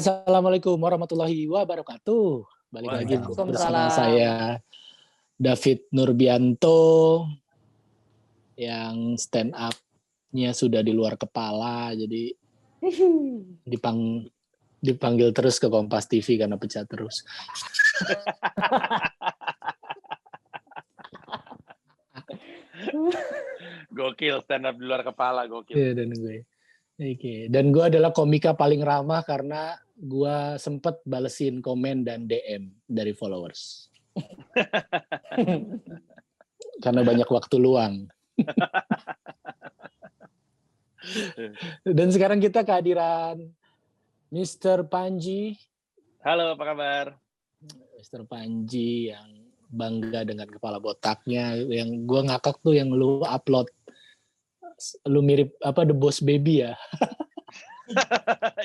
Assalamualaikum warahmatullahi wabarakatuh. Balik lagi bersama saya David Nurbianto yang stand up-nya sudah di luar kepala, jadi dipanggil terus ke Kompas TV karena pecah terus. Gokil, stand up di luar kepala, gokil. Iya, dan gue adalah komika paling ramah karena gue sempet balesin komen dan DM dari followers. Karena banyak waktu luang. Dan sekarang kita kehadiran Mr. Panji. Halo, apa kabar? Mr. Panji yang bangga dengan kepala botaknya. Yang gue ngakak tuh yang lu upload. Lu mirip apa The Boss Baby ya?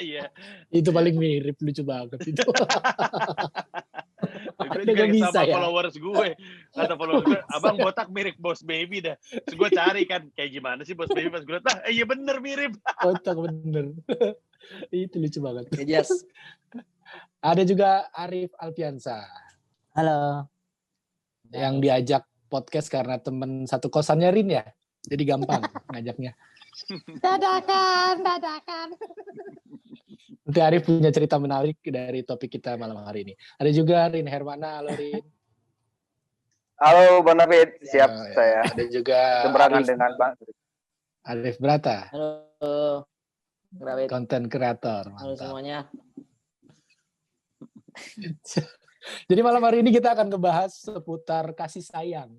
Iya. Itu paling mirip, lucu banget itu. Gue juga bisa sama ya? Followers gue. Kata followers gue, abang botak mirip Boss Baby dah. Terus gue cari kan, kayak gimana sih Boss Baby? Pas gue liat, iya bener mirip. Botak bener. Itu lucu banget. Yes. Ada juga Arif Alfiansa. Halo. Yang diajak podcast karena temen satu kosannya Rin ya? Jadi gampang ngajaknya. Dadakan. Nanti Arif punya cerita menarik dari topik kita malam hari ini. Ada juga Rin Hermana. Halo Rin. Halo Bang David, siap saya. Ada juga keberangan dengan Bang Arif Brata. Halo. David. Content creator. Halo semuanya. Jadi malam hari ini kita akan ngebahas seputar kasih sayang.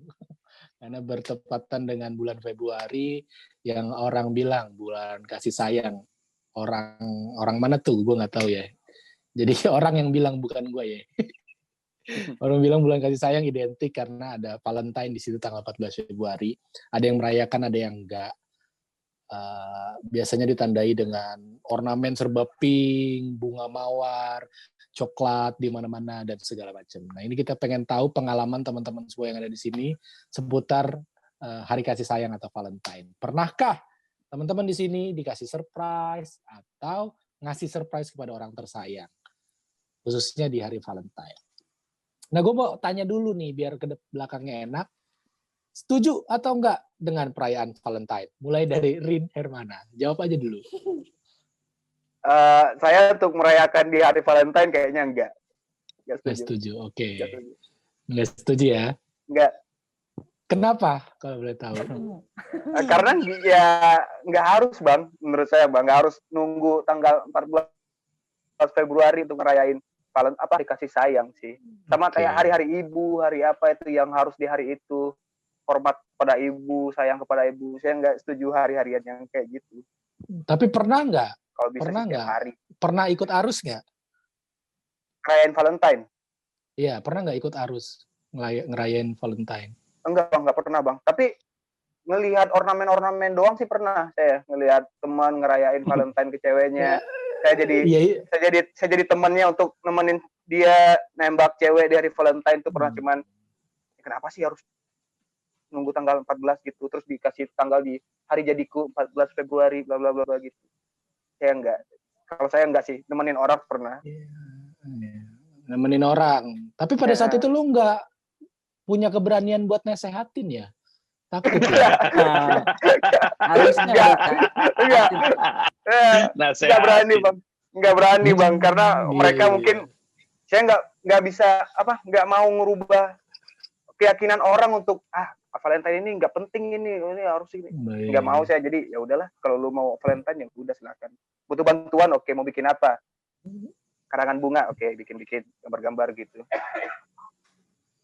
Karena bertepatan dengan bulan Februari yang orang bilang bulan kasih sayang. Orang mana tuh? Gue nggak tahu ya. Jadi orang yang bilang bukan gue ya. Orang bilang bulan kasih sayang identik karena ada Valentine di situ tanggal 14 Februari. Ada yang merayakan, ada yang enggak. Biasanya ditandai dengan ornamen serba pink, bunga mawar, coklat di mana-mana dan segala macam. Nah, ini kita pengen tahu pengalaman teman-teman semua yang ada di sini seputar hari kasih sayang atau Valentine. Pernahkah teman-teman di sini dikasih surprise atau ngasih surprise kepada orang tersayang, khususnya di hari Valentine? Nah, gue mau tanya dulu nih biar ke belakangnya enak. Setuju atau enggak dengan perayaan Valentine? Mulai dari Rin Hermana. Jawab aja dulu. Saya untuk merayakan di hari Valentine kayaknya enggak. Enggak setuju. Oke. Enggak setuju ya? Enggak. Kenapa kalau boleh tahu? Karena ya enggak harus Bang, menurut saya Bang, enggak harus nunggu tanggal 14 Februari untuk ngerayain hari kasih sayang sih. Sama kayak hari-hari ibu, hari apa itu yang harus di hari itu. Hormat pada ibu, sayang kepada ibu. Saya nggak setuju hari-harian yang kayak gitu. Tapi pernah nggak? Kalau bisa pernah nggak? Hari. Pernah ikut arus nggak? Ngerayain Valentine? Iya, pernah nggak ikut arus ngerayain Valentine? Enggak Bang, nggak pernah Bang. Tapi ngelihat ornamen-ornamen doang sih pernah saya. Ngelihat teman ngerayain Valentine ke ceweknya. Saya jadi temannya untuk nemenin dia nembak cewek di hari Valentine itu pernah. Cuman kenapa sih harus nunggu tanggal 14 gitu, terus dikasih tanggal di hari jadiku 14 Februari, bla bla bla gitu. Saya enggak. Kalau saya enggak sih, nemenin orang pernah. Nemenin orang. Tapi pada saat itu lu enggak punya keberanian buat nasehatin ya? Takut ya? Harusnya enggak berani Bang. Enggak berani Bang, karena mereka mungkin saya enggak bisa enggak mau ngerubah keyakinan orang untuk Valentine ini nggak penting ini harus ini. Nggak mau saya, jadi ya udahlah, kalau lu mau Valentine ya udah silakan. Butuh bantuan, oke, mau bikin apa? Karangan bunga, oke, bikin gambar-gambar gitu.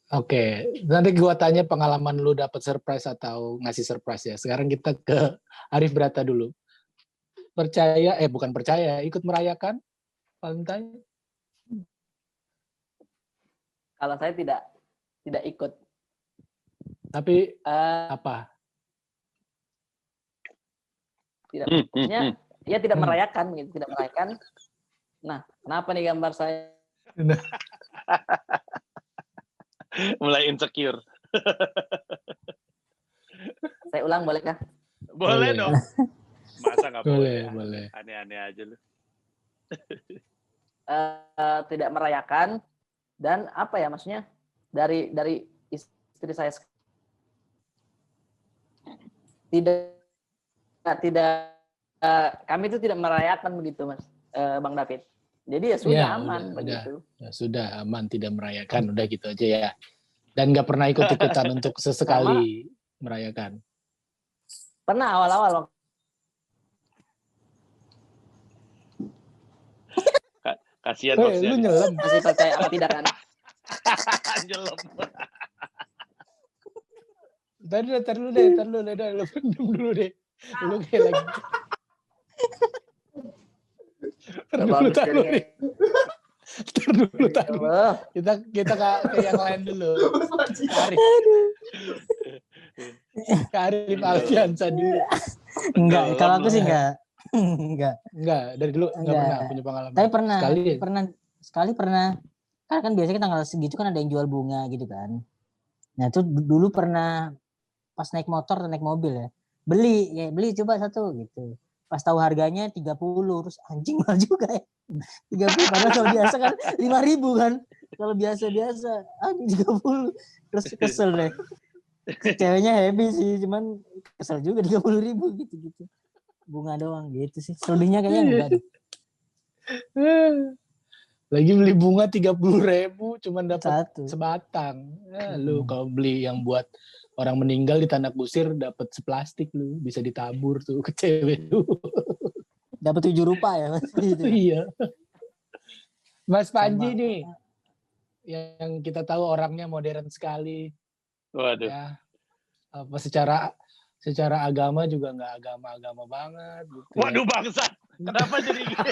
Oke, nanti gua tanya pengalaman lu dapat surprise atau ngasih surprise ya. Sekarang kita ke Arif Brata dulu. Bukan percaya, ikut merayakan Valentine? Kalau saya tidak ikut. Tapi apa? Maksudnya ya tidak merayakan gitu, tidak merayakan. Nah, kenapa nih gambar saya? Mulai insecure. Saya ulang bolehkah? Boleh dong. Masa nggak boleh? Boleh. Aneh-aneh aja lu. tidak merayakan, dan apa ya maksudnya dari istri saya tidak kami itu tidak merayakan begitu Mas Bang David. Jadi ya sudah aman begitu. Ya, sudah aman, tidak merayakan, udah gitu aja ya. Dan nggak pernah ikut-ikutan untuk sesekali merayakan. Pernah awal-awal. Kasihan lu nyelam. Masih percaya apa tidak kan? Nyelam. Ntar dulu deh, lu pendem dulu deh. Lu kayak lagi. Tar dulu. Kita ke yang lain dulu. Karim Alfiansa dulu. Enggak, kalau aku sih enggak. Dari dulu enggak pernah punya pengalaman. Tapi sekali pernah. Kan biasanya tanggal segitu kan ada yang jual bunga gitu kan. Nah, itu dulu pernah pas naik motor atau naik mobil ya. Beli coba satu gitu. Pas tahu harganya 30, terus anjing mahal juga ya. 30 padahal kalau biasa kan 5.000 kan. Kalau biasa anjing 30. Terus kesel deh. Ceweknya happy sih, cuman kesel juga 30.000 gitu. Bunga doang gitu sih. Selebihnya kayaknya enggak deh. Lagi beli bunga 30.000 cuman dapat sebatang. Lu kalau beli yang buat orang meninggal di tanah kusir dapat seplastik lu, bisa ditabur tuh ke cewek lu. Dapat 7 rupiah ya Mas. Iya. Mas Panji nih yang kita tahu orangnya modern sekali. Waduh. Ya. Apa secara agama juga nggak agama banget gitu. Waduh bangsat. Kenapa jadi gitu?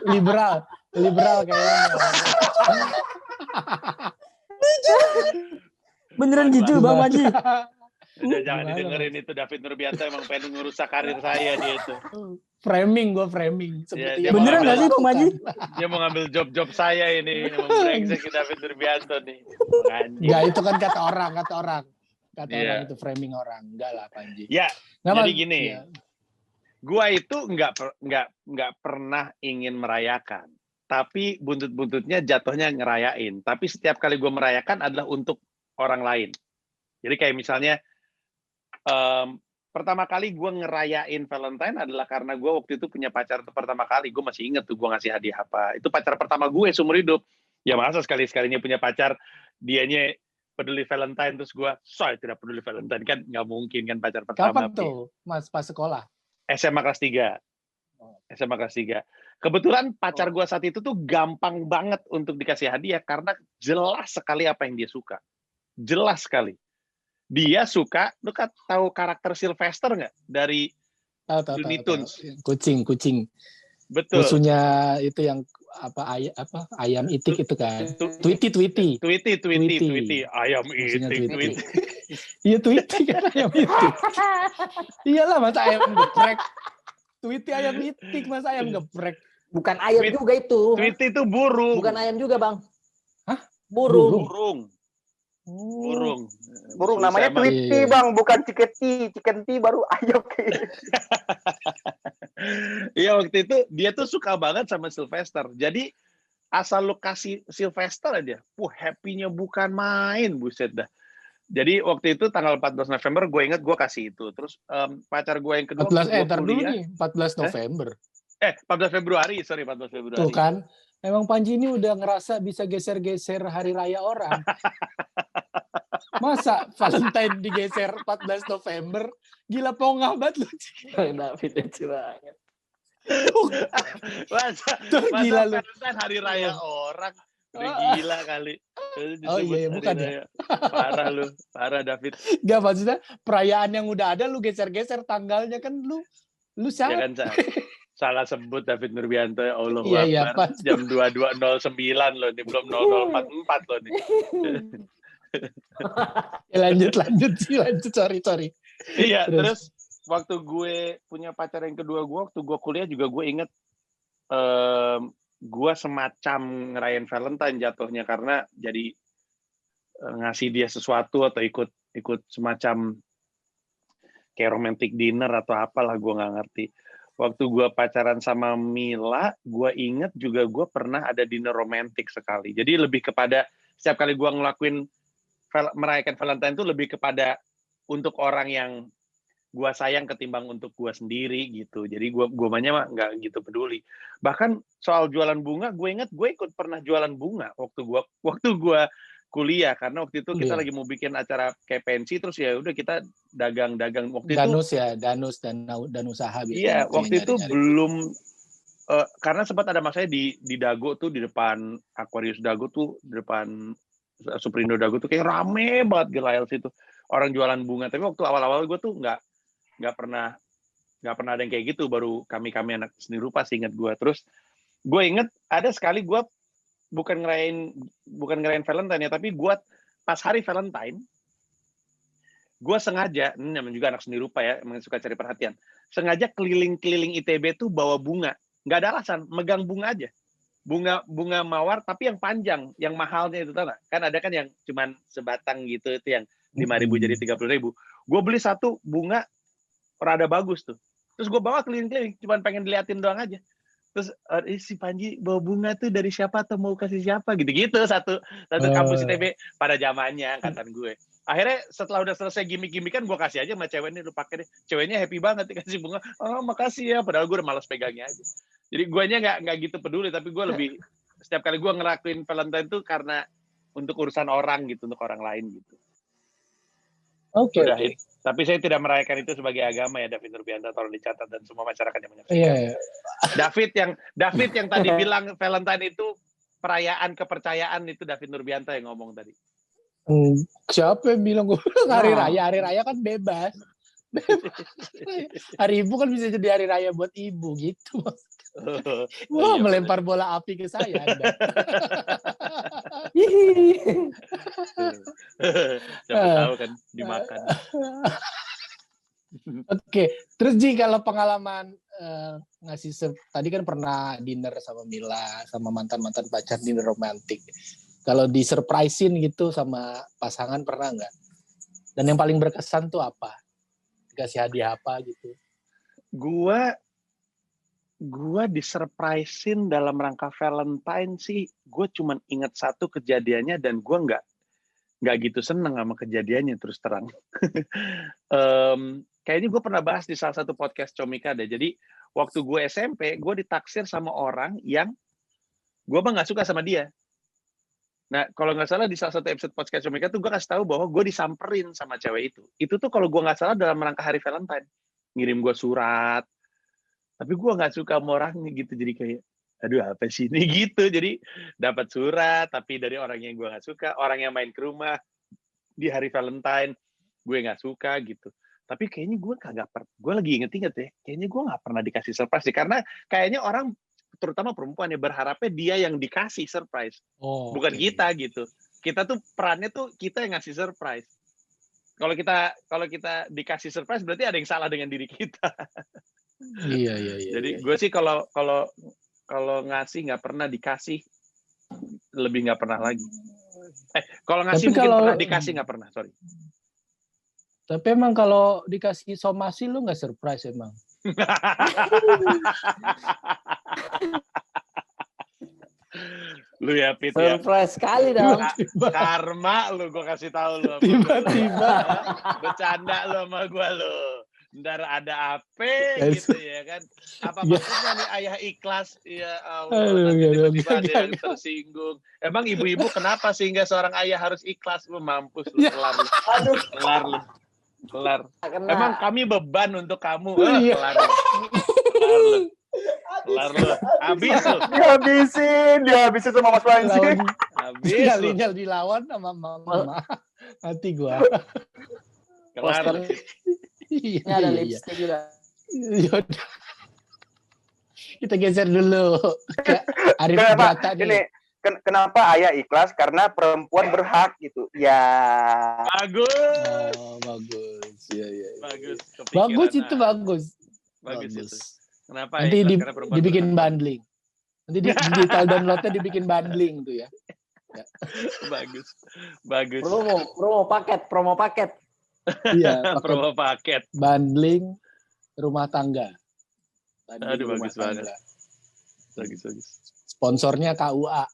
liberal kayaknya. Beneran gitu Bang Panji. Udah jangan didengerin itu, David Nurbianto emang pengen ngerusak karir saya dia itu. Framing. Seperti beneran nggak sih Bang Panji? Dia mau ngambil job saya ini, emang brengsek David Nurbianto nih. Enggak, itu kan kata orang. Orang itu framing orang. Enggak lah Panji. Ya, jadi gini. Ya. Gua itu nggak pernah ingin merayakan, tapi buntut-buntutnya jatuhnya ngerayain. Tapi setiap kali gue merayakan adalah untuk orang lain. Jadi kayak misalnya pertama kali gue ngerayain Valentine adalah karena gue waktu itu punya pacar pertama kali. Gue masih inget tuh gue ngasih hadiah apa. Itu pacar pertama gue seumur hidup. Ya masa sekali-sekalinya punya pacar, dianya peduli Valentine, terus gue, saya tidak peduli Valentine. Kan nggak mungkin kan pacar pertama. Kapan tuh Mas pas sekolah? SMA kelas 3. SMA kelas 3. Kebetulan pacar gue saat itu tuh gampang banget untuk dikasih hadiah karena jelas sekali apa yang dia suka. Jelas sekali. Dia suka, lu kan tahu karakter Sylvester nggak dari Looney Tunes? Kucing. Betul. Musuhnya itu yang ayam itik itu kan. Tweety. Ayam itik. Iya Tweety kan ayam itik. Iyalah masa ayam geprek. Tweety ayam itik, masa ayam geprek. Bukan ayam juga itu. Tweety itu burung. Bukan ayam juga Bang. Hah? Burung namanya Tweety Bang, bukan chicken tea baru ayam. Iya waktu itu dia tuh suka banget sama Sylvester. Jadi asal lu kasih Sylvester aja, happy-nya bukan main, buset dah. Jadi waktu itu tanggal 14 November gue inget gue kasih itu. Terus pacar gue yang kedua 14 November. 14 Februari. Tuh kan, emang Panji ini udah ngerasa bisa geser-geser hari raya orang. Masa Valentine digeser 14 November? Gila pongah banget lu. David itu banget. Masa gila lu. Valentine hari raya orang. Udah gila kali. Iya, bukan ya. Parah David. Gak, maksudnya perayaan yang udah ada lu geser-geser tanggalnya kan lu siapa? Ya kan, salah sebut David Nurbianto, ya Allah. Iya, jam 22.09 loh, ini belum 00.44 loh nih. lanjut sorry. Iya, terus waktu gue punya pacar yang kedua waktu gue kuliah juga gue inget gue semacam ngerayain Valentine jatuhnya karena jadi ngasih dia sesuatu atau ikut semacam kayak romantic dinner atau apalah, gue nggak ngerti. waktu gue pacaran sama Mila, gue inget juga gue pernah ada dinner romantik sekali. Jadi lebih kepada setiap kali gue ngelakuin merayakan Valentine itu lebih kepada untuk orang yang gue sayang ketimbang untuk gue sendiri gitu. Jadi gue mah nggak gitu peduli. Bahkan soal jualan bunga, gue inget gue ikut pernah jualan bunga waktu gue kuliah, karena waktu itu kita lagi mau bikin acara kayak pensi, terus ya udah kita dagang waktu Danus itu. Danus dan usaha biasanya. Iya, waktu itu belum karena sempat ada masanya di Dago tuh, di depan Aquarius Dago tuh, di depan Superindo Dago tuh kayak rame banget gila situ orang jualan bunga. Tapi waktu awal-awal gue tuh nggak pernah ada yang kayak gitu, baru kami anak seni rupa sih inget gue. Terus gue inget ada sekali gue bukan ngerayain Valentine ya, tapi gue pas hari Valentine gue sengaja, ini namanya juga anak seni rupa ya, emang suka cari perhatian, sengaja keliling-keliling ITB tuh bawa bunga, nggak ada alasan, megang bunga aja, bunga mawar tapi yang panjang, yang mahalnya itu, tahu nggak? Kan ada kan yang cuman sebatang gitu, itu yang 5.000 jadi 30.000. Gue beli satu bunga rada bagus tuh, terus gue bawa keliling-keliling, cuman pengen diliatin doang aja. Terus si Panji bawa bunga tuh dari siapa atau mau kasih siapa gitu-gitu, satu kampus ITB pada zamannya angkatan gue. Akhirnya setelah udah selesai gimmick-gimmickan, gue kasih aja sama ceweknya, lu pakai deh. Ceweknya happy banget dikasih bunga. Oh makasih ya, padahal gue udah malas pegangnya aja. Jadi guanya nggak gitu peduli, tapi gue lebih setiap kali gue ngelakuin Valentine tuh karena untuk urusan orang gitu, untuk orang lain gitu. Oke. Tapi saya tidak merayakan itu sebagai agama ya, David Nurbianta, tolong dicatat dan semua masyarakat yang menyaksikan. Iya. David yang tadi bilang Valentine itu perayaan kepercayaan, itu David Nurbianta yang ngomong tadi. Siapa yang bilang gue hari raya kan bebas. Hari ibu kan bisa jadi hari raya buat ibu gitu. Wah, iya, melempar bola api ke saya. Siapa tahu kan dimakan. Oke, terus Ji, kalau pengalaman ngasih tadi kan pernah dinner sama Mila, sama mantan pacar, dinner romantik. Kalau disurprisein gitu sama pasangan pernah nggak? Dan yang paling berkesan tuh apa? Dikasih hadiah apa gitu? Gua disurprisein dalam rangka Valentine sih, gue cuman ingat satu kejadiannya dan gue nggak gitu seneng sama kejadiannya, terus terang. Kayaknya gue pernah bahas di salah satu podcast Comika deh. Jadi waktu gue SMP, gue ditaksir sama orang yang gue mah nggak suka sama dia. Nah, kalau nggak salah di salah satu episode podcast Comika tuh gue kasih tahu bahwa gue disamperin sama cewek itu. Itu tuh kalau gue nggak salah dalam rangka hari Valentine. Ngirim gue surat. Tapi gue nggak suka sama orangnya gitu. Jadi kayak, aduh apa sih ini gitu. Jadi dapat surat, tapi dari orang yang gue nggak suka. Orang yang main ke rumah di hari Valentine, gue nggak suka gitu. Tapi kayaknya gue lagi inget-inget ya, kayaknya gue nggak pernah dikasih surprise sih. Karena kayaknya orang, terutama perempuan ya, berharapnya dia yang dikasih surprise. Bukan kita gitu. Kita tuh perannya tuh kita yang ngasih surprise. Kalau kita dikasih surprise berarti ada yang salah dengan diri kita. Iya. Jadi gue sih kalau ngasih nggak pernah, dikasih lebih nggak pernah lagi. Kalau ngasih mungkin pernah, dikasih nggak pernah. Sorry. Tapi emang kalau dikasih somasi lu nggak surprise emang? Lu ya Pit ya. Surprise sekali dong. Karma lu, gue kasih tahu lu. Tiba-tiba bercanda lu sama gue lu. Ntar ada apa gitu ya kan? Apa maksudnya nih ayah ikhlas? Ya Allah, tiba-tiba ada yang tersinggung. Emang ibu-ibu kenapa sehingga seorang ayah harus ikhlas? Lu mampus lu, kelar. Emang kami beban untuk kamu. Kelar lu. Habis lu. Dihabisin sama Mas Panji. Habis lu. Tinggal dilawan sama mama. Hati gua. Kelar. Ini ada lipstick juga. Yaudah. Kita geser dulu ke Arif Brata nih. Kenapa ayah ikhlas? Karena perempuan berhak gitu. Ya. Bagus. Bagus. Iya. Bagus. Bagus. Itu. Kenapa? Nanti dibikin bundling. Nanti digital downloadnya dibikin bundling tuh ya. Bagus. Promo paket. Iya, promo paket. Bundling rumah tangga. Aduh, rumah bagus banget. tangga. Bagus. Sponsornya KUA.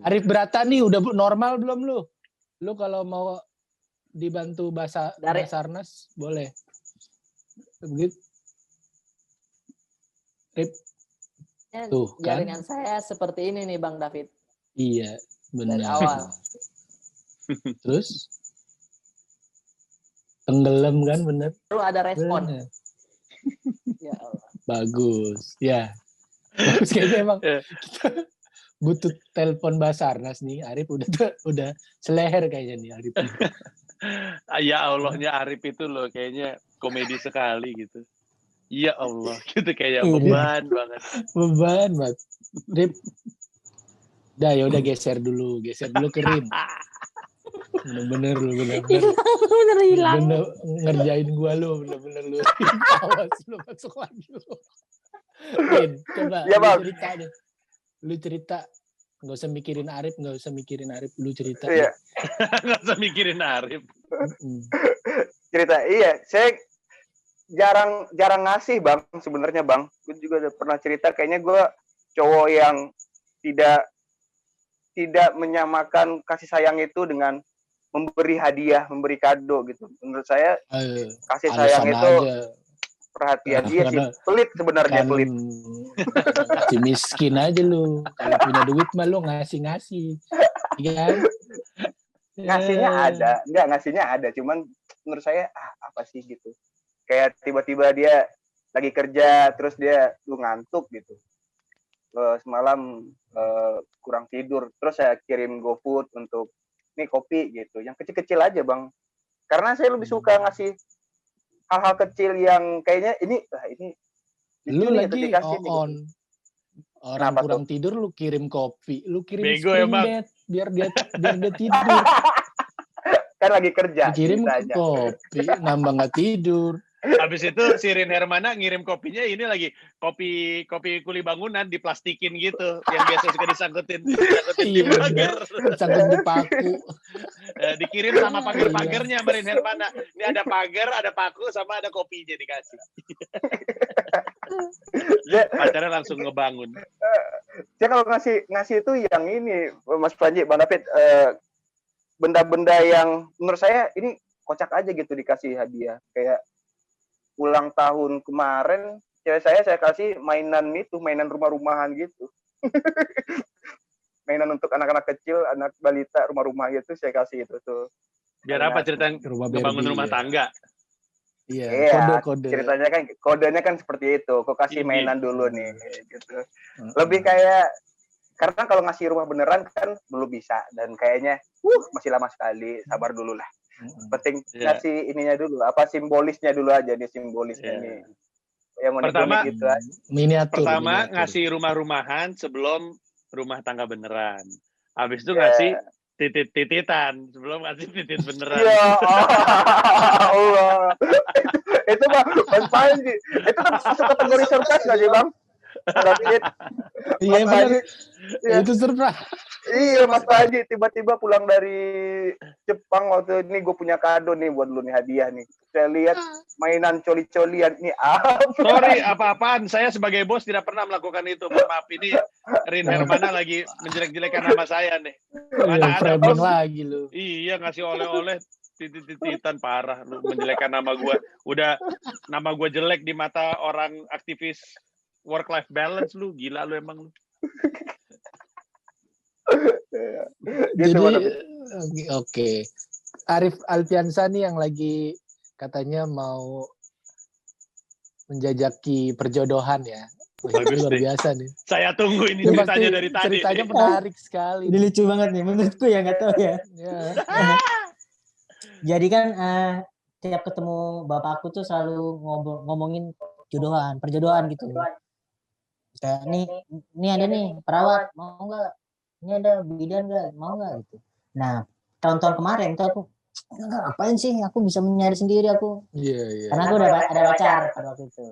Arif Brata nih udah normal belum lu? Lu kalau mau dibantu Basarnas boleh. Begitu. Rip. Tuh, jaringan kan? saya seperti ini nih Bang David. Iya, benar. Dari awal. Terus tenggelam kan, bener? Baru ada respon. Bener. Ya Allah. Bagus, ya. Bagus kayaknya emang kita butuh telepon Basarnas nih. Arif udah seleher kayaknya nih Arif. Ya Allahnya Arif itu loh kayaknya komedi sekali gitu. Ya Allah, gitu kayak beban banget. Beban banget. Rip. Udah geser dulu ke Rin. Bener-bener lu Bener hilang. Bener ngerjain gua lu, bener-bener lu. Awas lu masuk lagi lu. Rin, coba Ya, lu Bang. cerita deh. Lu cerita, nggak usah mikirin Arif, lu cerita. Iya. Nggak usah mikirin Arif. Cerita, iya. Saya jarang ngasih Bang, sebenarnya Bang. Gue juga udah pernah cerita, kayaknya gue cowok yang tidak menyamakan kasih sayang itu dengan memberi hadiah, memberi kado gitu. Menurut saya kasih sayang itu perhatian. Dia sih pelit sebenarnya, pelit. Si miskin aja lu. Kalau punya duit mah lu ngasih. Iya kan? Ngasihnya ada, cuman menurut saya apa sih gitu. Kayak tiba-tiba dia lagi kerja terus dia ngantuk gitu. Semalam kurang tidur, terus saya kirim GoFood untuk nih kopi gitu, yang kecil-kecil aja Bang, karena saya lebih suka ngasih hal-hal kecil yang kayaknya ini lu lagi dikasih on nih, gitu. Orang kurang tidur lu kirim kopi, lu kirim Bego, spring emang. bed biar dia tidur. Kan lagi kerja, kirim kopi nambah nggak tidur. Habis itu si Rin Hermana ngirim kopinya ini lagi kopi kuli bangunan diplastikin gitu, yang biasa suka disangkutin di pagar, sangkut di paku. Dikirim sama pagar-pagarnya sama Rin Hermana. Ini ada pagar, ada paku, sama ada kopinya dikasih. Pacarnya langsung ngebangun. Saya kalau ngasih itu yang ini, Mas Panji, Bang David, benda-benda yang menurut saya ini kocak aja gitu dikasih hadiah. Kayak ulang tahun kemarin, cewek saya kasih mainan rumah-rumahan gitu. Mainan untuk anak-anak kecil, anak balita, rumah-rumah gitu, saya kasih itu tuh. Biar apa cerita ngebangun rumah tangga? Iya, kode. Ceritanya kan kodenya kan seperti itu. Kok kasih mainan dulu nih gitu. Lebih kayak karena kalau ngasih rumah beneran kan belum bisa, dan kayaknya masih lama sekali, sabar dulu lah. Penting ngasih ininya dulu, apa simbolisnya dulu aja nih, simbolisnya nih. Yang pertama gitu aja. Miniatur. Ngasih rumah-rumahan sebelum rumah tangga beneran. Habis itu ngasih titit-tititan sebelum ngasih titit beneran. Ya Allah. Itu mah Mas Panji. Itu masuk kategori surprise nggak sih Bang? Iya benar. Itu surprise. Iya Mas Panji, tiba-tiba pulang dari Jepang waktu ini, gue punya kado nih buat lu nih, hadiah nih. Saya lihat mainan coli-colian ini apa? Sorry, apa-apaan. Saya sebagai bos tidak pernah melakukan itu. Mohon maaf, ini Rin Hermana lagi menjelek-jelekan nama saya nih. Mana ada bos lagi lu. Iya, ngasih oleh-oleh titit-tititan, parah lu menjelekkan nama gue. Udah nama gue jelek di mata orang aktivis work life balance, lu gila lu emang lu. Jadi oke. Arif Alfiansa nih yang lagi katanya mau menjajaki perjodohan ya. Bagus, luar biasa nih. Saya tunggu ini ceritanya dari tadi. Ceritanya menarik sekali. Ini lucu banget nih menurutku ya, nggak tahu ya. Jadi kan tiap ketemu bapakku tuh selalu ngomongin perjodohan gitu. Kayak nih ada nih perawat, mau nggak? Ini ada bidan nggak, mau nggak gitu. Nah tahun-tahun kemarin tuh aku ngapain sih, aku bisa mencari sendiri aku. Iya. Karena aku udah ada pacar pada waktu itu.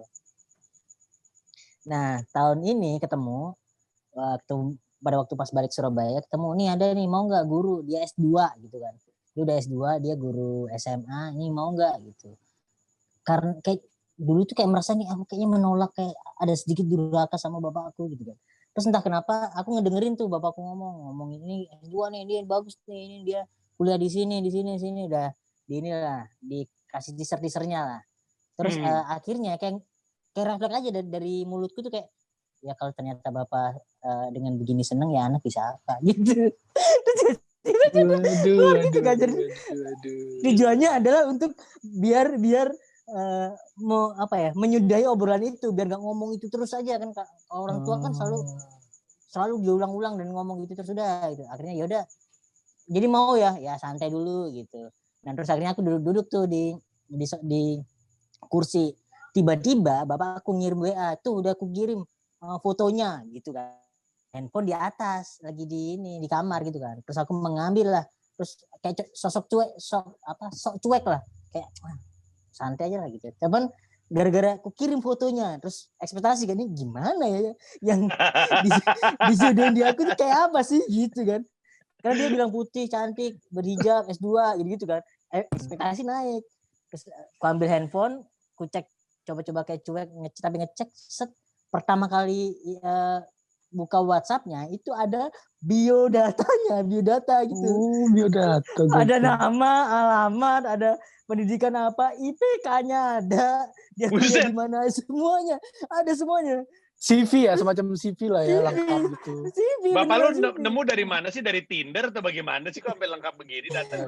Nah tahun ini ketemu pada waktu pas balik Surabaya, ketemu nih ada nih, mau nggak guru, dia S2 gitu kan. dia udah S2, dia guru SMA, ini mau nggak gitu. Karena kayak dulu tuh kayak merasa nih aku kayaknya menolak, kayak ada sedikit durhaka sama bapakku gitu kan. Terus entah kenapa aku ngedengerin tuh bapakku ngomong ini S2 nih, dia bagus nih, ini dia kuliah di sini udah di inilah dikasih teaser-teasernya lah. Terus akhirnya kayak refleks aja dari mulutku tuh kayak ya kalau ternyata bapak dengan begini seneng ya anak bisa apa gitu. Tujuannya adalah untuk biar mau apa ya, menyudahi obrolan itu, biar nggak ngomong itu terus aja kan. Orang tua kan selalu diulang-ulang dan ngomong gitu terus udah gitu. Akhirnya ya udah jadi mau ya santai dulu gitu. Dan terus akhirnya aku duduk tuh di kursi. Tiba-tiba bapak aku ngirim WA, tuh udah aku kirim fotonya gitu kan. Handphone di atas lagi di kamar gitu kan. Terus aku mengambil lah, terus kayak sok cuek lah, kayak santai aja lah gitu. Cuman gara-gara aku kirim fotonya, terus ekspektasi kan ini gimana ya yang dijodohin di aku tuh kayak apa sih gitu kan. Karena dia bilang putih, cantik, berhijab, S2 gitu kan. Ekspektasi naik. Terus aku ambil handphone, aku cek coba-coba kayak cuek, ngecek set, pertama kali buka WhatsApp-nya itu ada biodata gitu. Biodata. Ada nama, alamat, ada pendidikan apa, IPK-nya ada, dia kuliah di mana, semuanya. Ada semuanya. CV ya, semacam CV lah ya, lengkap gitu. CV, Bapak lu nemu dari mana sih? Dari Tinder atau bagaimana sih kok sampai lengkap begini data?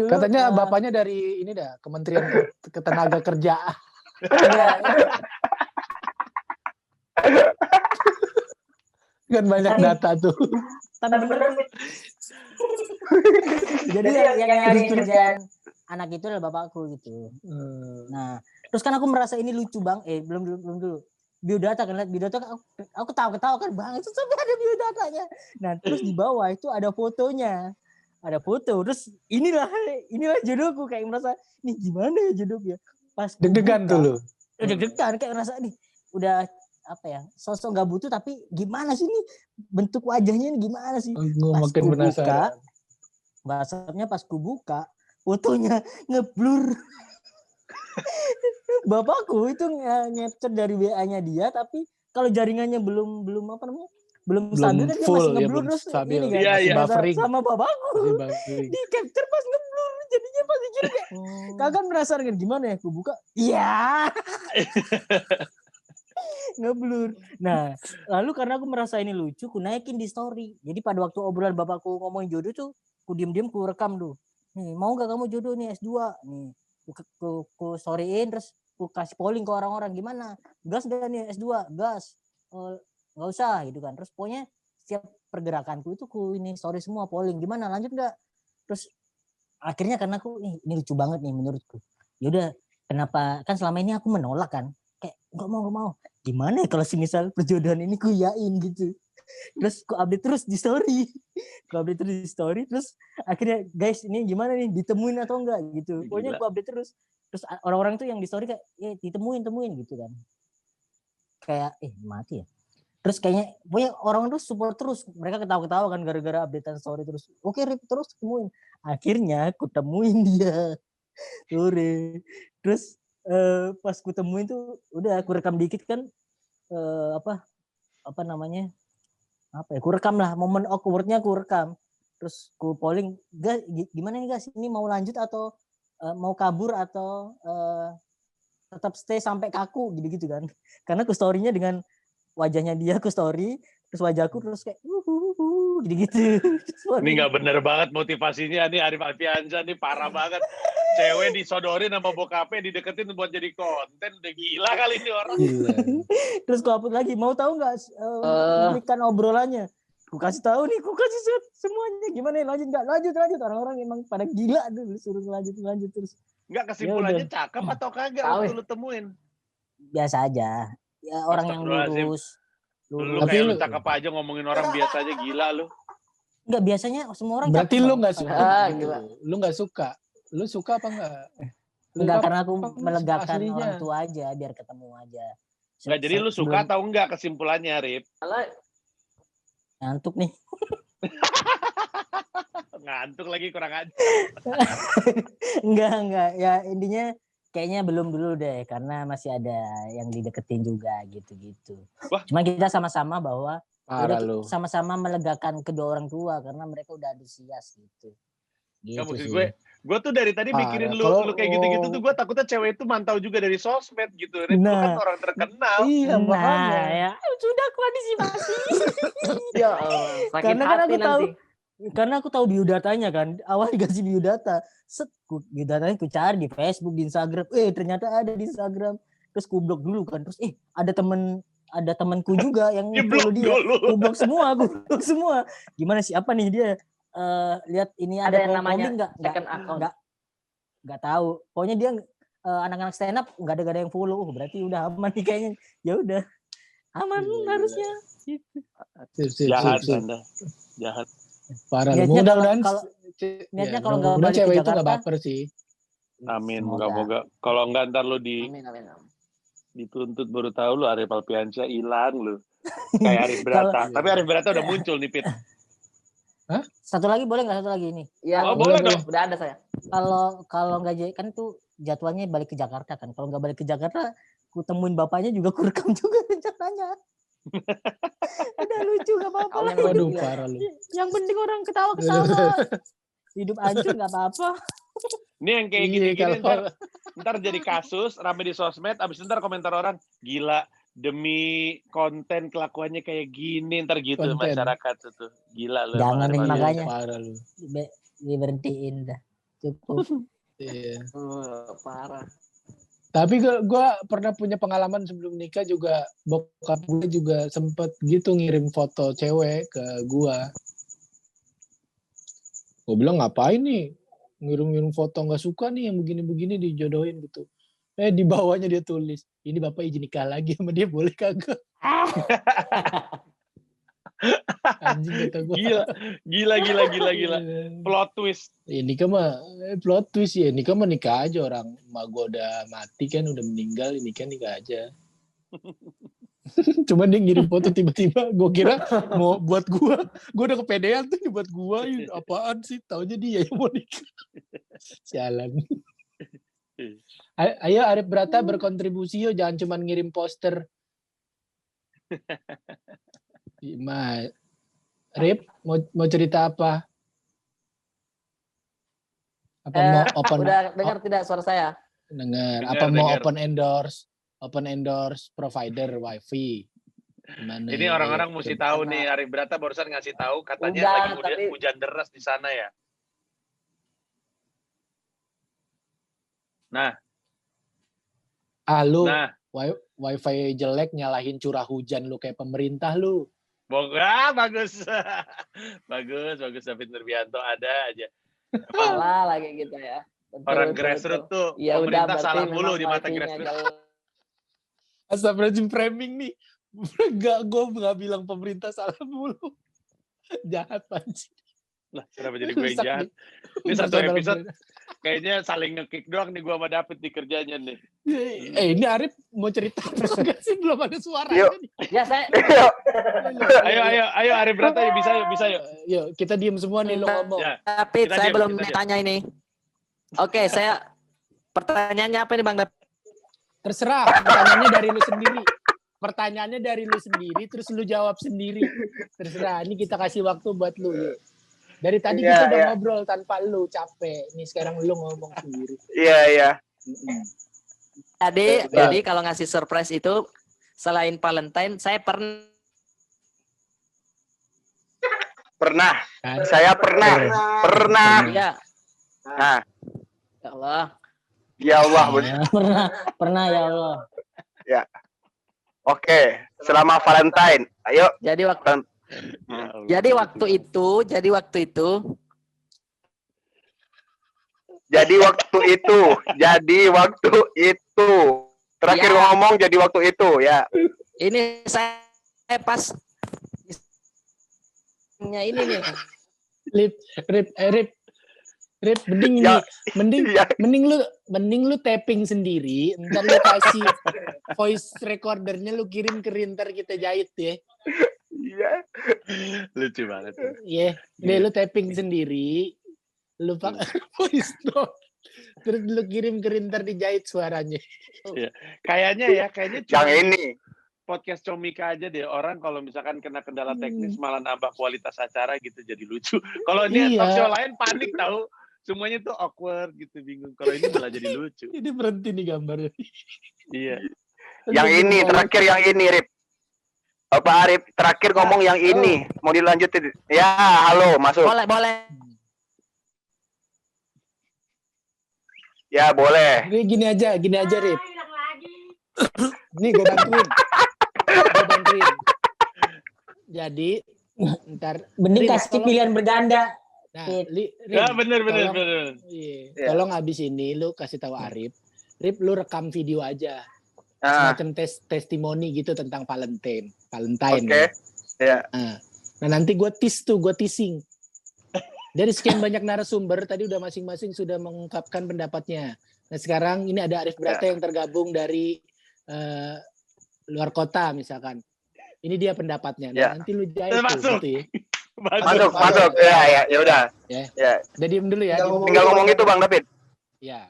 Katanya bapaknya dari ini dah, Kementerian Ketenagakerjaan. Kan banyak data tuh. Tapi bener. Jadi yang nyari kerjaan anak itu adalah bapakku gitu. Nah, terus kan aku merasa ini lucu bang. Belum dulu. Biodata kan, aku ketawa kan bang. Itu sampai ada biodatanya. Nah, terus di bawah itu ada fotonya. Ada foto. Terus inilah jodohku, kayak merasa nih gimana ya jodohnya. Pas deg-degan tuh lu. Deg-degan kayak merasa nih udah apa ya, sosok nggak butuh tapi gimana sih nih bentuk wajahnya ini gimana sih. Pas makin penasaran. WhatsApp-nya pas ku buka fotonya ngeblur. Bapakku itu nge-capture dari WA-nya dia, tapi kalau jaringannya belum stabil kan dia masih ngeblur terus ini kan buffering sama bapakku. Di capture pas ngeblur, jadinya pas dikira kayak kakak penasaran kan gimana ya, aku buka iya. Ngeblur. Nah, lalu karena aku merasa ini lucu, aku naikin di story. Jadi pada waktu obrolan bapakku ngomongin jodoh tuh, aku diem-diem ku rekam tuh. Nih, mau gak kamu jodoh nih S2? Nih, ku storyin terus ku kasih polling ke orang-orang, gimana? Gas gak nih S2? Gas. Gak usah gitu kan. Terus pokoknya setiap pergerakanku itu ku ini story semua, polling. Gimana? Lanjut gak? Terus akhirnya karena aku ini lucu banget nih menurutku. Yaudah, kenapa? Kan selama ini aku menolak kan. Kayak gak mau. Gimana ya kalau misal perjodohan ini ku yain gitu. Terus ku update terus di story. Terus akhirnya guys ini gimana nih, ditemuin atau enggak gitu. Pokoknya ku update terus. Terus orang-orang tuh yang di story kayak ditemuin gitu kan. Kayak mati ya. Terus kayaknya pokoknya orang tuh support terus. Mereka ketawa-ketawa kan gara-gara updatean story terus. Oke, Rip, terus temuin. Akhirnya aku temuin dia. Sore. Terus pas ku temuin tuh udah aku rekam dikit kan, apa namanya, ku rekam lah momen awkwardnya, aku rekam. Terus ku polling, guys gimana nih guys, ini mau lanjut atau mau kabur atau tetap stay sampai kaku gitu kan. Karena ku story-nya dengan wajahnya dia, ku story terus wajahku terus kayak gitu. Ini nggak bener banget motivasinya nih. Arif Alfiansyah nih parah banget. Cewek disodorin sama bokapnya, dideketin buat jadi konten. Udah gila kali ini orang. Terus ku upload lagi, mau tahu nggak cuplikan obrolannya? Ku kasih tahu nih, ku kasih semuanya. Gimana ya, lanjut. Orang-orang emang pada gila dulu, suruh lanjut terus. Nggak, kesimpulannya cakep atau kagak waktu lu temuin? Biasa aja. Ya orang yang lurus. Lu kayak lu cakep aja ngomongin orang biasa aja, gila lu. Enggak, biasanya semua orang berarti cakep. Lu nggak suka gitu. Lu nggak suka. Lu suka apa enggak? Enggak, karena aku melegakan orang tua aja biar ketemu aja. Enggak, jadi lu suka atau enggak kesimpulannya, Rip? Ngantuk nih. ngantuk lagi kurang aja. Enggak. Ya intinya kayaknya belum dulu deh karena masih ada yang dideketin juga gitu-gitu. Wah. Cuma kita sama-sama bahwa Parah udah lu. sama-sama melegakan kedua orang tua karena mereka udah antusias gitu. Nggak, maksud Sih. gue tuh dari tadi mikirin lu kayak gitu-gitu tuh gue takutnya cewek itu mantau juga dari sosmed gitu. Rip, lu kan orang terkenal. Iya, makanya. Ya sudah aku antisipasi. Ya, sakit Karena kan hati aku tahu nanti. karena aku tahu biodatanya kan. Awal dikasih biodata. Biodatanya aku cari di Facebook, di Instagram. Ternyata ada di Instagram. Terus ku blok dulu kan. Terus ada temanku juga yang follow dia. Ku blok semua. Gimana sih apa nih dia? Lihat ini Ada yang namanya second account. Enggak tahu. Pokoknya dia anak-anak stand up enggak ada yang follow. Berarti udah aman nih kayaknya. Ya udah. Aman harusnya. Gitu. Jahat Anda. Jahat. Parah. Niatnya kalau nggak balik cewek ke itu nggak Jakarta, baper sih. Amin, Semoga. moga-moga. Kalau enggak ntar lu Amin. dituntut baru tahu lu Arif Alpiansyah hilang lu. Kayak Arif Brata. Tapi Arif Brata udah muncul nih, Pit. Satu lagi boleh nggak? Satu lagi ini. Ya, Oh, boleh dong. Udah ada saya. Kalau nggak kan tuh jadwalnya balik ke Jakarta kan. Kalau nggak balik ke Jakarta, ku temuin bapaknya juga, ku rekam juga rencananya. Udah lucu nggak apa-apa lah. Waduh, parah lu. Yang penting orang ketawa. Hidup hancur nggak apa-apa. Ini yang kayak Iya, gini-gini kalau- ntar jadi kasus, rame di sosmed, abis itu ntar komentar orang, gila, demi konten kelakuannya kayak gini, ntar gitu Konten. masyarakat itu. Gila lu. Jangan emang Arif makanya. Parah lu. Diberhentiin dah. Cukup. Iya. Parah. Tapi gue pernah punya pengalaman sebelum nikah juga, bokap gue juga sempet gitu ngirim foto cewek ke gue. Gue bilang ngapain nih ngirim foto nggak suka nih yang begini-begini dijodohin gitu. Di bawahnya dia tulis, ini bapak izin nikah lagi sama dia, boleh kagak? Anjing kata gue. Gila. Plot twist. Nikah mah plot twist ya. Nikah mah nikah aja, orang emak gue udah mati kan, udah meninggal, nikah aja. Cuman dia ngirim foto tiba-tiba, gue kira mau buat gue udah kepedean tuh buat gue, apaan sih, taunya dia yang mau nikah. Sialan. Ayo Arif Brata berkontribusi yuk, jangan cuma ngirim poster. Rip, mau cerita apa? Apa mau open? Udah dengar tidak suara saya? Dengar. Apa mau open endorse provider wifi? Gimana Ini ya? orang-orang mesti tahu nih, Arif Brata barusan ngasih tahu katanya lagi hujan deras di sana ya. Nah. Lu wifi jelek nyalahin curah hujan lu kayak pemerintah lu. Bagus. bagus David Nurbianto ada aja. Salah lagi gitu ya. Orang grassroots tuh ya pemerintah udah, salah mulu di mata grassroots. Astagfirullahaladzim, framing nih. Gue nggak bilang pemerintah salah mulu. Jahat panci. Lah, kenapa jadi gue yang jahat? Ini satu episode kayaknya saling nge-kick doang nih gue sama David di kerjanya nih. Ini Arif mau cerita apa sih? Belum ada suara. Ya saya. Ayo Arif Brata, bisa yuk. Yuk, kita diem semua nih, lo ngomong. Ya, David, saya belum tanya ini. Oke, saya pertanyaannya apa nih Bang David? Terserah, pertanyaannya dari lu sendiri, terus lu jawab sendiri. Terserah, ini kita kasih waktu buat lu. Yuk. Dari tadi kita udah ngobrol tanpa lu, capek. Nih sekarang lu ngomong sendiri. Iya. Jadi kalau ngasih surprise itu selain Valentine, saya pernah. Saya pernah. Iya. Nah. Ya Allah. Ya Allah. Pernah ya Allah. Ya. Oke, selama Valentine. Ayo. Jadi waktu itu terakhir ngomong jadi waktu itu ya. Ini saya pas ini nih. Rip, mending lu tapping sendiri, ntar lu kasih voice recordernya lu kirim ke Rinter, kita jahit ya. Iya. Lucu banget. Iya, lu tapping sendiri, Lu pakai voice note. Terus lu kirim ke Rinter dijahit suaranya. Kayaknya yang cuma ini. podcast Comika aja deh, orang kalau misalkan kena kendala teknis malah nambah kualitas acara gitu jadi lucu. Kalau ini talk show lain panik tahu, semuanya tuh awkward gitu, bingung. Kalau ini malah jadi lucu. Ini berhenti nih gambarnya. Iya. Yang ini terakhir yang ini Rip. Bapak Arif terakhir ngomong yang ini. Mau dilanjutin? Ya, halo, masuk. Boleh. Ya, boleh. Ini gini aja Rip. Nih gue bantuin. Jadi ntar Mending kasih pilihan berganda. Nah, bener. Iya. Tolong abis ini lu kasih tahu Arif. Rip, lu rekam video aja. Semacam testimoni gitu tentang Valentine. Oke. Ya. Nah, nanti gue teasing. Dari sekian banyak narasumber, tadi udah masing-masing sudah mengungkapkan pendapatnya. Nah, sekarang ini ada Arif Brata yang tergabung dari luar kota misalkan. Ini dia pendapatnya. Nah, nanti lu jahit tuh. Masuk. Ya udah. Ya. Udah diem dulu ya. Tinggal ngomong itu Bang David. Ya.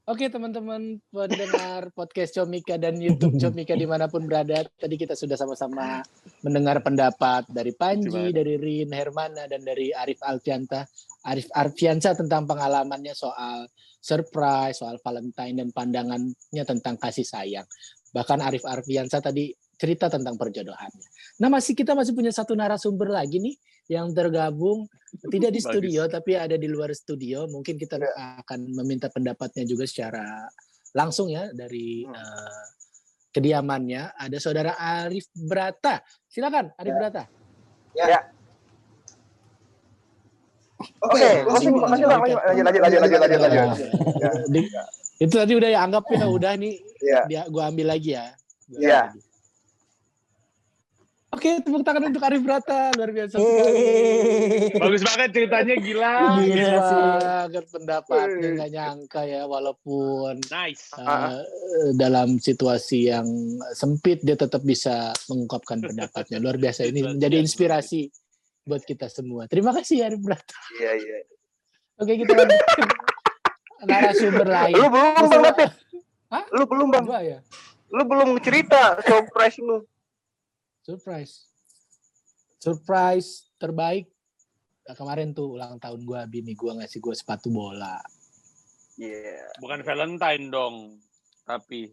Oke teman-teman pendengar podcast Comika dan YouTube Comika dimanapun berada, tadi kita sudah sama-sama mendengar pendapat dari Panji, dari Rin Hermana, dan dari Arif Arfiansa tentang pengalamannya soal surprise, soal Valentine, dan pandangannya tentang kasih sayang. Bahkan Arif Arfiansa tadi cerita tentang perjodohannya. Nah, kita masih punya satu narasumber lagi nih yang tergabung tidak di studio tapi ada di luar studio. Mungkin kita akan meminta pendapatnya juga secara langsung ya dari kediamannya. Ada saudara Arif Brata. Silakan Arif Brata. Ya. Oke, masih Bang, lanjut. Itu tadi udah ya, anggap ya udah nih. Dia gua ambil lagi ya. Iya. Oke, tepuk tangan untuk Arif Brata, luar biasa sekali. Bagus banget ceritanya, gila banget pendapatnya, nggak nyangka ya, walaupun dalam situasi yang sempit dia tetap bisa mengungkapkan pendapatnya. Luar biasa, ini menjadi inspirasi buat kita semua. Terima kasih Arif Brata. Iya. Oke, kita lanjut narasumber lain. Lu belum Bang David. Hah? Lu belum Bang. Ya? Lu belum cerita surprise lu. Surprise terbaik. Nah, kemarin tuh ulang tahun gue, bini gue ngasih gue sepatu bola. Bukan Valentine dong, tapi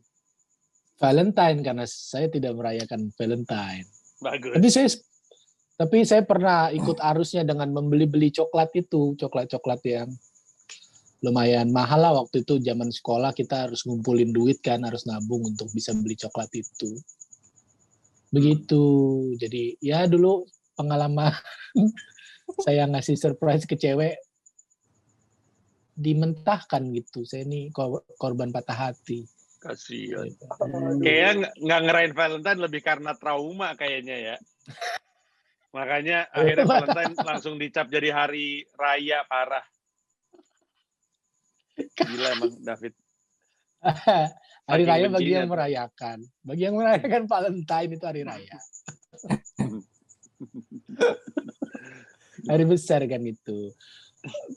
Valentine karena saya tidak merayakan Valentine. Bagus. Tapi saya pernah ikut arusnya dengan membeli coklat itu, coklat yang lumayan mahal lah waktu itu. Zaman sekolah kita harus ngumpulin duit kan, harus nabung untuk bisa beli coklat itu. Begitu. Jadi ya dulu pengalaman saya ngasih surprise ke cewek dimentahkan gitu. Saya ini korban patah hati. Kasihan. Kayaknya nggak ngerayain Valentine lebih karena trauma kayaknya ya. Makanya akhirnya Valentine langsung dicap jadi hari raya parah. Gila emang David. Hari raya bagi yang merayakan. Bagi yang merayakan Valentine itu hari raya. Hari besar kan itu.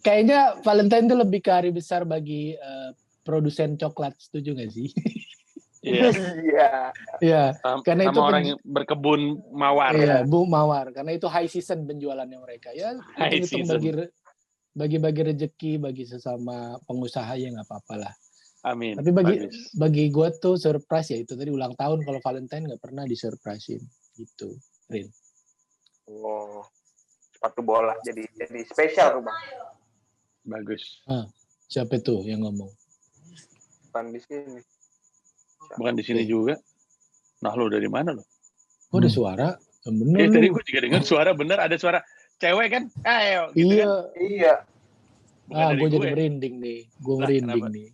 Kayaknya Valentine itu lebih ke hari besar bagi produsen coklat. Setuju nggak sih? Iya. Karena itu orang yang berkebun mawar. Iya, Bu Mawar. Karena itu high season penjualannya mereka. Ya, hitung bagi rezeki bagi sesama pengusaha ya nggak apa-apa lah. Amin. Tapi bagi gue tuh surprise ya itu tadi ulang tahun, kalau Valentine nggak pernah disurprisein gitu, Rin. Oh, sepatu bola jadi spesial tuh Bang. Bagus. Siapa tuh yang ngomong? Bukan di sini. Bukan di sini juga. Nah lo dari mana lo? Oh, ada suara? Bener. Tadi gue juga dengar suara bener, ada suara cewek kan? Ayo. Gitu iya. Kan? Gue jadi merinding nih. Gue merinding nih.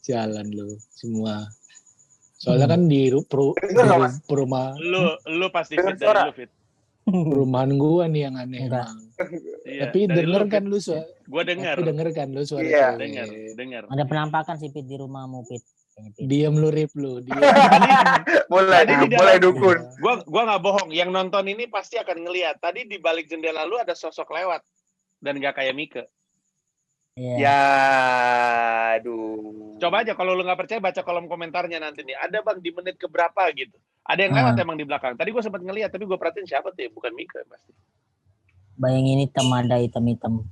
Jalan lo semua. Soalnya kan di perumahan. Lu pasti fit dari lu fit. Perumahan gue nih yang aneh emang. Iya, tapi denger kan lu suara. Gue denger. Tapi denger kan lu suara. Iya. Dengar. Ada penampakan sih Pit di rumahmu Pit. Diam lu Rip lu. Mulai dukun. Gua nggak bohong. Yang nonton ini pasti akan ngelihat. Tadi di balik jendela lu ada sosok lewat. dan nggak kayak Mika. Iya. Ya, aduh. Coba aja kalau lu nggak percaya baca kolom komentarnya nanti nih. Ada bang di menit keberapa gitu. Ada yang lewat emang di belakang. Tadi gue sempat ngeliat tapi gue perhatiin siapa tuh ya? Bukan Mika pasti. Bayangin hitam ada hitam-hitam.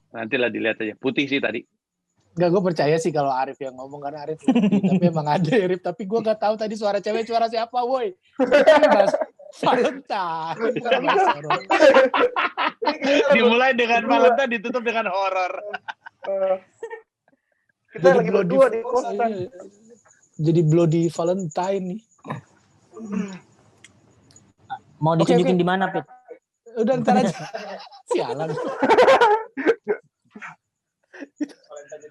Nantilah dilihat aja. Putih sih tadi. Enggak, gue percaya sih kalau Arif yang ngomong karena Arif ngerti. Tapi emang ada Arif. Tapi gue nggak tahu tadi suara cewek suara siapa, woi. Bahas Valentine. Bukan bahas horor. Dimulai dengan Valentine, ditutup dengan horor. Kita lagi berdua di kosan. Jadi Bloody Valentine nih. Mau ditunjukin di mana, Pit? Udah ntar aja. Sialan.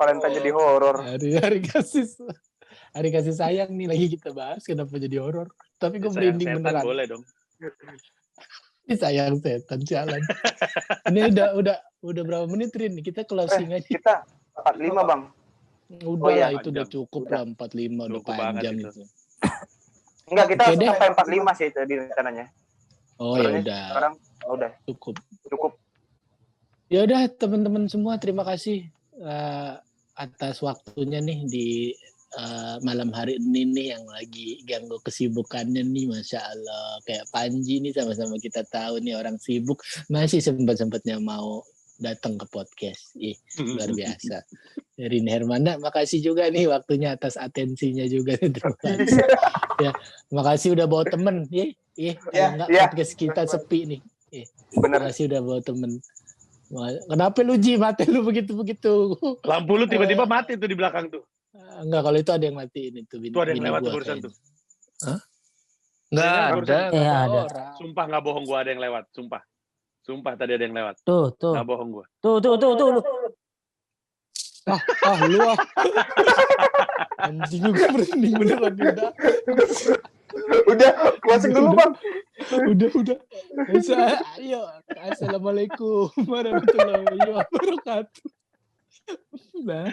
Valentine jadi horor. Hari kasih sayang nih lagi kita bahas kenapa jadi horor. Tapi gue Sayang merinding setan beneran. boleh dong. Ini sayang setan jalan. Ini udah berapa menit Rin? Kita closing aja. Kita 45 bang. Udah iya, lah, itu udah cukup lah 45 udah Cukup banget panjang itu. itu. Enggak, kita Oke deh. sampai 45 sih tadi rencananya. Oh ya Sebenarnya udah Sekarang udah cukup. Ya udah teman-teman semua terima kasih atas waktunya nih di malam hari ini nih yang lagi ganggu kesibukannya nih, Masya Allah. Kayak Panji nih sama-sama kita tahu nih orang sibuk masih sempat-sempatnya mau datang ke podcast. Luar biasa. Rin Hermanda, makasih juga nih waktunya atas atensinya juga. Terima kasih. Ya, makasih udah bawa temen. Kalau enggak podcast kita sepi nih. bener. Makasih udah bawa temen. Kenapa lu Ji mati lu begitu? Lampu lu tiba-tiba mati tuh di belakang tuh. Enggak, kalau itu ada yang matiin itu. Itu ada yang lewat tuh barusan tuh. Hah? Enggak Ada. ada. Orang. Sumpah nggak bohong gua ada yang lewat. Sumpah tadi ada yang lewat. Tuh. Nggak bohong gua. Tuh. Lu ah. Anjing lu merinding beneran udah. Udah, closing dulu bang. Udah. Ayo. Assalamualaikum warahmatullahi wabarakatuh. Nah.